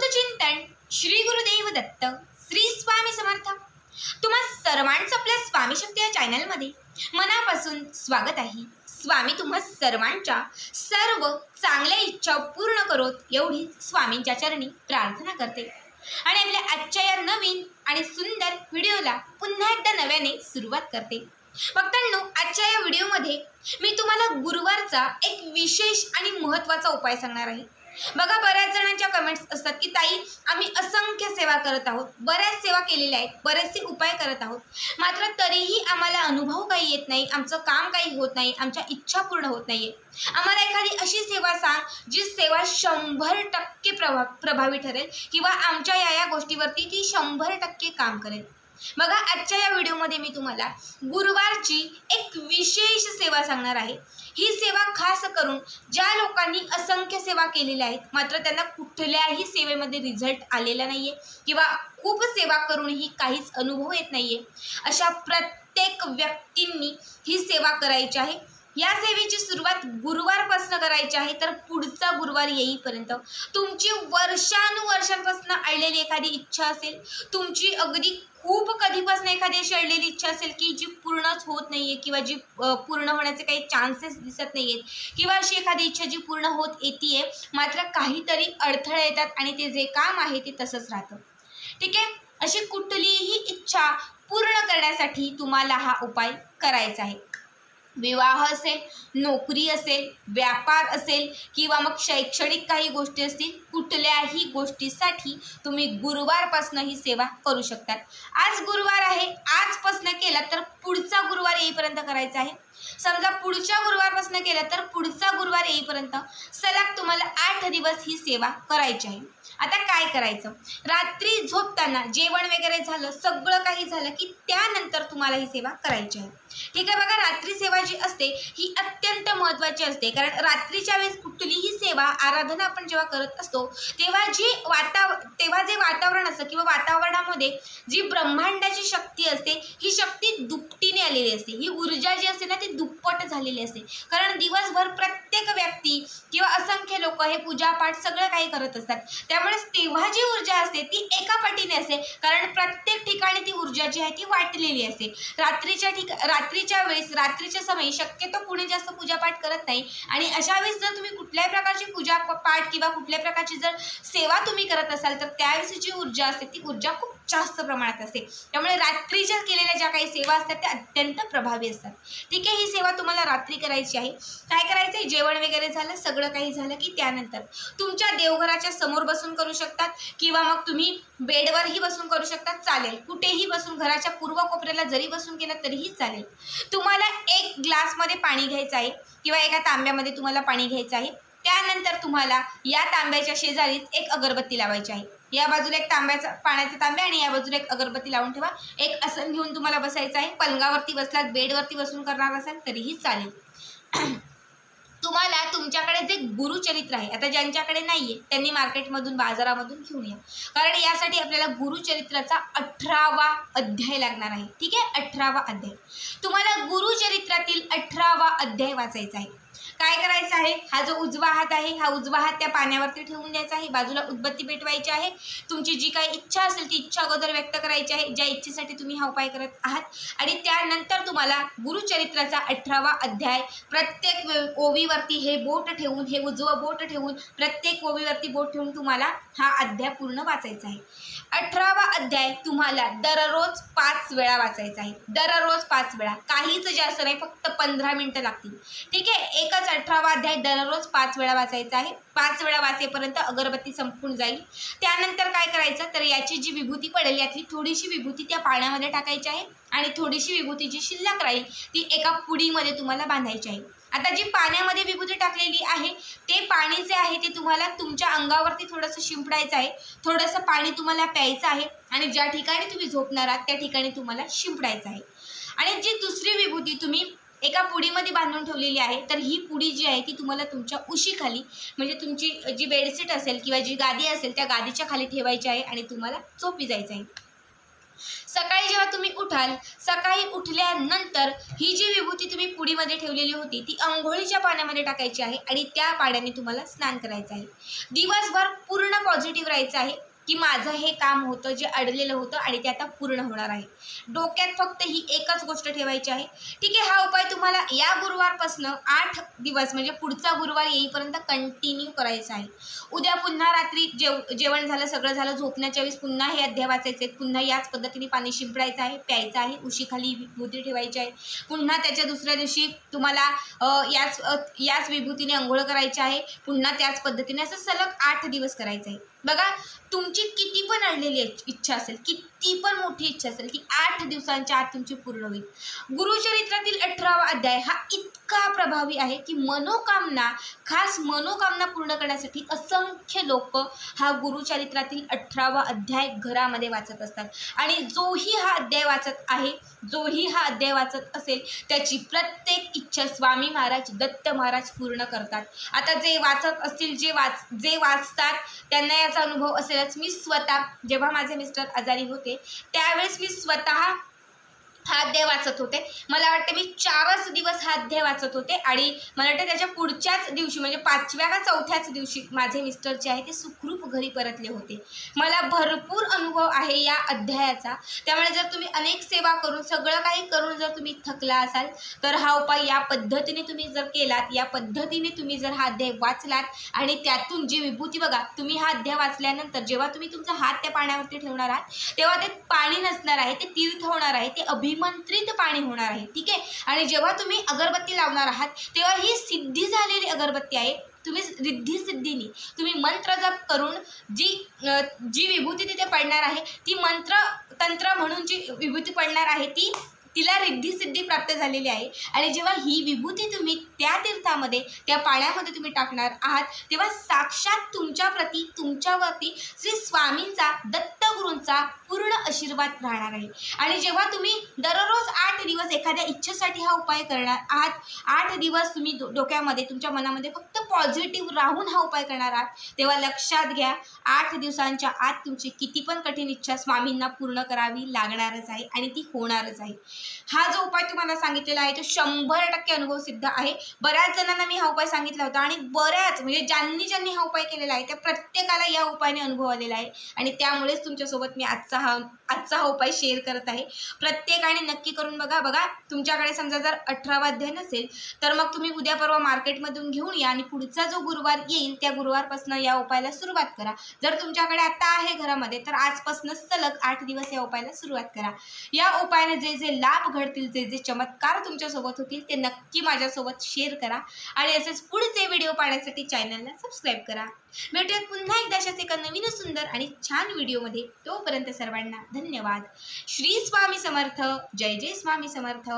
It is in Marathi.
अवधूत चिंतन श्री गुरुदेव दत्त श्री स्वामी समर्थ। तुम्हा सर्वांचं आपल्या स्वामी शक्ती या चॅनलमध्ये मनापासून स्वागत आहे। स्वामी तुम्हा सर्वांच्या सर्व चांगल्या इच्छा पूर्ण करोत एवढी स्वामींच्या चरणी प्रार्थना करते आणि आपल्या आजच्या या नवीन आणि सुंदर व्हिडिओला पुन्हा एकदा नव्याने सुरुवात करते। भक्तांनो, आजच्या या व्हिडिओमध्ये मी तुम्हाला गुरुवारचा एक विशेष आणि महत्त्वाचा उपाय सांगणार आहे। बघा, बऱ्याच जणांच्या कमेंट्स असतात की ताई आम्ही असंख्य सेवा करत आहोत, बऱ्याच सेवा केलेल्या आहेत, बरेचसे उपाय करत आहोत, मात्र तरीही आम्हाला अनुभव काही येत नाही, आमचं काम काही होत नाही, आमच्या इच्छा पूर्ण होत नाहीये। आम्हाला एखादी अशी सेवा सांग जी सेवा 100% प्रभावी ठरेल किंवा आमच्या या गोष्टीवरती ती 100% काम करेल। बघा, आजच्या या व्हिडिओमध्ये मी तुम्हाला गुरुवारची एक विशेष सेवा सांगणार आहे। ही सेवा खास करून ज्या लोकांनी असंख्य सेवा केलेल्या आहेत मात्र त्यांना कुठल्याही सेवेमध्ये रिझल्ट आलेला नाहीये किंवा खूप सेवा करूनही काहीच अनुभव येत नाहीये, अशा प्रत्येक व्यक्तींनी ही सेवा करायची आहे। या सेवेची सुरुवात गुरुवारपासून करायची आहे, तर पुढचा गुरुवार येईपर्यंत तुमची वर्षानुवर्षांपासून अडलेली एखादी इच्छा असेल, तुमची अगदी खूप कधीपासून एखादी अशी अडलेली इच्छा असेल की जी पूर्णच होत नाहीये किंवा जी पूर्ण होण्याचे काही चान्सेस दिसत नाहीयेत, किंवा अशी एखादी इच्छा जी पूर्ण होत येते मात्र काहीतरी अडथळे येतात आणि ते जे काम आहे ते तसंच राहतं। ठीक आहे, अशी कुठलीही इच्छा पूर्ण करण्यासाठी तुम्हाला हा उपाय करायचा आहे। विवाह असेल, नोकरी असेल, व्यापार असेल किंवा मग शैक्षणिक काही गोष्टी असतील, कुठल्याही गोष्टीसाठी तुम्ही गुरुवारपासून ही सेवा करू शकतात। आज गुरुवार आहे, आजपासून केला तर पुढचा गुरुवार येईपर्यंत करायचा आहे। समजा पुढच्या गुरुवारपासून केला तर पुढचा गुरुवार येईपर्यंत सलग तुम्हाला 8 दिवस ही सेवा करायची आहे। आता काय करायचं, रात्री झोपताना जेवण वगैरे झालं, सगळं काही झालं की त्यानंतर तुम्हाला ही सेवा करायची आहे। ठीक आहे, बघा, रात्री सेवा जी असते ही अत्यंत महत्त्वाची असते, कारण रात्रीच्या वेळेस कुठलीही सेवा आराधना आपण जेव्हा करत असतो तेव्हा जे वातावरण असतं किंवा वातावरणामध्ये जी ब्रह्मांडाची शक्ती असते ही शक्ती दुपटीने आलेली असते, ही ऊर्जा जी असते ना ती दुप्पट झालेली असते। कारण दिवसभर प्रत्येक व्यक्ती किंवा असंख्य लोक हे पूजापाठ सगळं काही करत असतात, त्यामुळे तेव्हा जी ऊर्जा असते ती एका पटीने असते, कारण प्रत्येक ठिकाणी ती ऊर्जा जी आहे ती वाटलेली असते। रात्रीच्या वेळेस रात्रीच्या समयी शक्यतो कुणी जास्त पूजापाठ करत नाही, आणि अशा वेळेस जर तुम्ही कुठल्याही प्रकारची पूजापाठ किंवा कुठल्याही प्रकारची जर सेवा तुम्ही करत असाल तर त्यावेळेस जी ऊर्जा असते ती ऊर्जा खूप जास्त प्रमाणात असते, त्यामुळे रात्रीच्या केलेल्या ज्या काही सेवा असतात त्या अत्यंत प्रभावी असतात। ठीक आहे, ही सेवा तुम्हाला रात्री करायची आहे। काय करायचं आहे, जेवण वगैरे झालं, सगळं काही झालं की त्यानंतर तुमच्या देवघराच्या समोर बसून करू शकतात किंवा मग तुम्ही बेडवरही बसून करू शकतात, चालेल, कुठेही बसून, घराच्या पूर्व कोपऱ्याला जरी बसून केलं तरीही चालेल। तुम्हाला एक ग्लासमध्ये पाणी घ्यायचं आहे किंवा एका तांब्यामध्ये तुम्हाला पाणी घ्यायचं आहे। त्यानंतर तुम्हाला या तांब्याच्या शेजारीच एक अगरबत्ती लावायची आहे। या बाजूला एक पाण्याचा तांब्या आणि या बाजूला एक अगरबत्ती लावून ठेवा। एक आसन घेऊन तुम्हाला बसायचं आहे, पलंगावरती बसलात, बेडवरती बसून करणार असाल तरीही चालेल। तुम्हाला तुमच्याकडे जे गुरुचरित्र आहे, आता ज्यांच्याकडे नाहीये त्यांनी मार्केटमधून बाजारामधून घेऊन या, कारण यासाठी आपल्याला गुरुचरित्राचा 18वा अध्याय लागणार आहे। ठीक आहे, 18वा अध्याय तुम्हाला गुरुचरित्रातील 18वा अध्याय वाचायचा आहे। काय करायचं आहे, हा जो उजवा हात आहे हा उजवा हात त्या पाण्यावरती ठेवून द्यायचा आहे, बाजूला उदबत्ती पेटवायची आहे। तुमची जी काही इच्छा असेल ती इच्छा अगोदर व्यक्त करायची आहे, ज्या इच्छेसाठी तुम्ही हा उपाय करत आहात, आणि त्यानंतर तुम्हाला गुरुचरित्राचा 18वा अध्याय प्रत्येक ओवीवरती हे बोट ठेवून, हे उजवं बोट ठेवून, प्रत्येक ओवीवरती बोट ठेवून तुम्हाला हा अध्याय पूर्ण वाचायचा आहे। 18वा अध्याय तुम्हाला दररोज 5 वेळा वाचायचा आहे, दररोज 5 वेळा, काहीच जास्त नाही, फक्त 15 मिनिटं लागतील। ठीक आहे, एकच 18वा अध्याय दररोज 5 वेळा वाचायचा आहे। 5 वेळा वाचेपर्यंत अगरबत्ती संपून जाईल। त्यानंतर काय करायचं, तर याची जी विभूती पडेल यातली थोडीशी विभूती त्या पाण्यामध्ये टाकायची आहे आणि थोडीशी विभूती जी शिल्लक राहील ती एका पुडीमध्ये तुम्हाला बांधायची आहे। आता जी पाण्यामध्ये विभूती टाकलेली आहे ते पाणी जे आहे ते तुम्हाला तुमच्या अंगावरती थोडंसं शिंपडायचं आहे, थोडंसं पाणी तुम्हाला प्यायचं आहे आणि ज्या ठिकाणी तुम्ही झोपणार आहात त्या ठिकाणी तुम्हाला शिंपडायचं आहे। आणि जी दुसरी विभूती तुम्ही एका पुडीमध्ये बांधून ठेवलेली आहे, तर ही पुडी जी आहे ती तुम्हाला तुमच्या उशीखाली, म्हणजे तुमची जी बेडशीट असेल किंवा जी गादी असेल त्या गादीच्या खाली ठेवायची आहे आणि तुम्हाला झोपी जायचं आहे। सकाळी जेव्हा तुम्ही उठाल, सकाळी उठल्यानंतर ही जी विभूती तुम्ही पुडीमध्ये ठेवलेली होती ती अंघोळीच्या पाण्यामध्ये टाकायची आहे आणि त्या पाण्याने तुम्हाला स्नान करायचं आहे. दिवसभर पूर्ण पॉझिटिव्ह राहायचं आहे की माझं हे काम होतं जे अडलेलं होतं आणि ते आता पूर्ण होणार आहे. डोक्यात फक्त ही एकच गोष्ट ठेवायची आहे. ठीक आहे, हा उपाय तुम्हाला या गुरुवारपासून 8 दिवस म्हणजे पुढचा गुरुवार येईपर्यंत कंटिन्यू करायचा आहे. उद्या पुन्हा रात्री जेवण झालं, सगळं झालं, झोपण्याच्या वेळेस पुन्हा हे अध्याय वाचायचे, पुन्हा याच पद्धतीने पाणी शिंपडायचं आहे, प्यायचं आहे, उशीखाली विभूती ठेवायची आहे. पुन्हा त्याच्या दुसऱ्या दिवशी तुम्हाला याच विभूतीने अंघोळ करायची आहे, पुन्हा त्याच पद्धतीने असं सलग 8 दिवस करायचं आहे. बघा, तुमची किती पण अडलेली इच्छा असेल, किती पण मोठी इच्छा असेल की 8 दिवसांच्या आत तुमची पूर्ण होईल. गुरुचरित्रातील 18वा अध्याय हा इतका प्रभावी आहे की खास मनोकामना पूर्ण करण्यासाठी असंख्य लोक हा गुरुचरित्रातील 18वा अध्याय घरामध्ये वाचत असतात. आणि जोही हा अध्याय वाचत असेल त्याची प्रत्येक इच्छा स्वामी महाराज, दत्त महाराज पूर्ण करतात. आता जे वाचत असतील, जे वाचतात त्यांना याचा अनुभव असेलच. मी स्वतः जेव्हा माझे मिस्टर आजारी होते त्यावेळेस मी स्वतः हा अध्याय वाचत होते. मला वाटते मी 4च दिवस हा अध्याय वाचत होते आणि मला वाटतं त्याच्या पुढच्याच दिवशी म्हणजे 5व्या का 4थ्याच दिवशी माझे मिस्टर जे आहे ते सुखरूप घरी परतले होते. मला भरपूर अनुभव आहे या अध्यायाचा. त्यामुळे जर तुम्ही अनेक सेवा करून, सगळं काही करून जर तुम्ही थकला असाल तर हा उपाय या पद्धतीने तुम्ही जर केलात, या पद्धतीने तुम्ही जर हा अध्याय वाचलात आणि त्यातून जी विभूती, बघा तुम्ही हा अध्याय वाचल्यानंतर जेव्हा तुम्ही तुमचा हात त्या पाण्यावरती ठेवणार आहात तेव्हा ते पाणी नसणार आहे, ते तीर्थ होणार आहे, ते अभिमंत्रित पाणी होणार आहे. ठीक आहे, आणि जेव्हा तुम्ही अगरबत्ती लावणार आहात तेव्हा ही सिद्धी झालेली अगरबत्ती आहे. तुम्ही सिद्धीने तुम्ही मंत्र जप करून जी विभूती तिथे पडणार आहे ती तंत्र म्हणून जी विभूती पडणार आहे तिला रिद्धी प्राप्त झालेली आहे. आणि जेव्हा ही विभूती तुम्ही त्या तीर्थामध्ये, त्या पाण्यामध्ये तुम्ही टाकणार आहात तेव्हा साक्षात तुमच्यावरती श्री स्वामींचा, दत्तगुरूंचा पूर्ण आशीर्वाद राहणार आहे. आणि जेव्हा तुम्ही दररोज 8 दिवस एखाद्या इच्छेसाठी हा उपाय करणार आहात, 8 दिवस तुम्ही डोक्यामध्ये, तुमच्या मनामध्ये फक्त पॉझिटिव्ह राहून हा उपाय करणार आहात, तेव्हा लक्षात घ्या 8 दिवसांच्या आत तुमची किती पण कठीण इच्छा स्वामींना पूर्ण करावी लागणारच आहे आणि ती होणारच आहे. हा जो उपाय तुम्हाला सांगितलेला आहे तो 100% अनुभव सिद्ध आहे. बऱ्याच जणांना मी हा उपाय सांगितला होता आणि म्हणजे ज्यांनी हा उपाय केलेला आहे त्या प्रत्येकाला या उपायाने अनुभव आलेला आहे आणि त्यामुळेच तुमच्यासोबत मी आजचा हा उपाय शेअर करत आहे. प्रत्येकाने नक्की करून बघा. तुमच्याकडे समजा जर 18वा अध्याय नसेल तर मग तुम्ही उद्या परवा मार्केटमधून घेऊन या आणि पुढचा जो गुरुवार येईल त्या गुरुवारपासून या उपायाला सुरुवात करा. जर तुमच्याकडे आता आहे घरामध्ये तर आजपासून सलग 8 दिवस या उपायाला सुरुवात करा. या उपायाने जे लाभ घडतील, जे चमत्कार तुमच्यासोबत होतील ते नक्की माझ्यासोबत शेअर करा आणि असेच पुढचे व्हिडिओ पाहण्यासाठी चॅनलला सबस्क्राईब करा. भेटूयात पुन्हा एकदा अशाच एका नवीन, सुंदर आणि छान व्हिडिओमध्ये. तोपर्यंत सर्वांना धन्यवाद. श्री स्वामी समर्थ. जय जय स्वामी समर्थ.